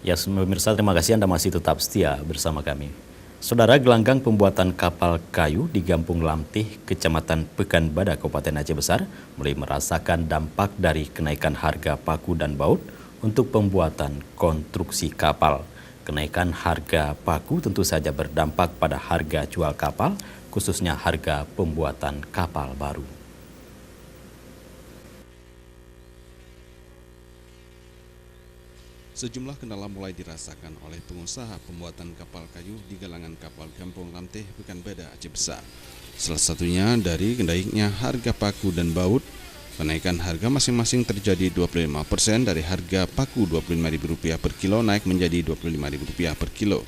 Ya, pemirsa, terima kasih Anda masih tetap setia bersama kami. Saudara, gelanggang pembuatan kapal kayu di Kampung Lamtih, Kecamatan Pekanbadak, Kabupaten Aceh Besar, mulai merasakan dampak dari kenaikan harga paku dan baut untuk pembuatan konstruksi kapal. Kenaikan harga paku tentu saja berdampak pada harga jual kapal, khususnya harga pembuatan kapal baru. Sejumlah kendala mulai dirasakan oleh pengusaha pembuatan kapal kayu di galangan kapal Kampung Lamtih, Pekanbadak, Aceh Besar. Salah satunya dari naiknya harga paku dan baut. Kenaikan harga masing-masing terjadi 25% dari harga paku Rp25.000 per kilo naik menjadi Rp25.000 per kilo.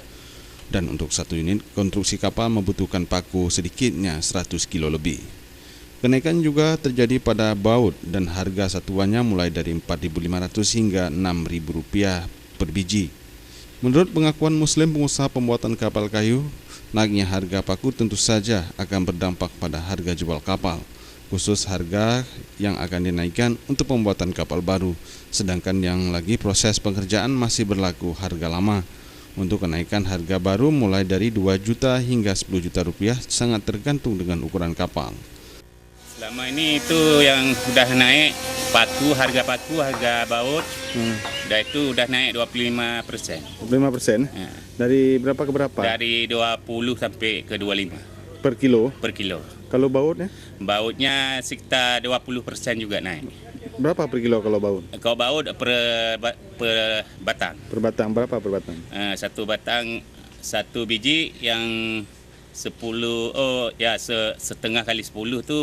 Dan untuk satu unit konstruksi kapal membutuhkan paku sedikitnya 100 kilo lebih. Kenaikan juga terjadi pada baut dan harga satuannya mulai dari Rp4.500 hingga Rp6.000 per biji. Menurut pengakuan Muslim pengusaha pembuatan kapal kayu, naiknya harga paku tentu saja akan berdampak pada harga jual kapal, khusus harga yang akan dinaikkan untuk pembuatan kapal baru, sedangkan yang lagi proses pengerjaan masih berlaku harga lama. Untuk kenaikan harga baru mulai dari 2 juta hingga 10 juta rupiah sangat tergantung dengan ukuran kapal. Selama ini itu yang sudah naik harga paku, harga baut, udah naik 25%. 25%? Ya. Dari berapa ke berapa? Dari 20 sampai ke 25 Per kilo? per kilo. Kalau bautnya? Bautnya sekitar 20% juga naik. Berapa per kilo kalau baut? Kalau baut per batang. Per batang, berapa per batang? Satu batang, satu biji yang 10, setengah kali 10 tu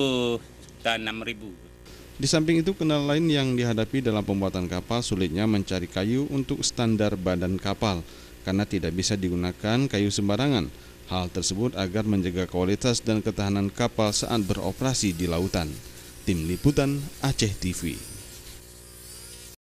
6.000. Di samping itu, kendala lain yang dihadapi dalam pembuatan kapal sulitnya mencari kayu untuk standar badan kapal karena tidak bisa digunakan kayu sembarangan. Hal tersebut agar menjaga kualitas dan ketahanan kapal saat beroperasi di lautan. Tim Liputan Aceh TV.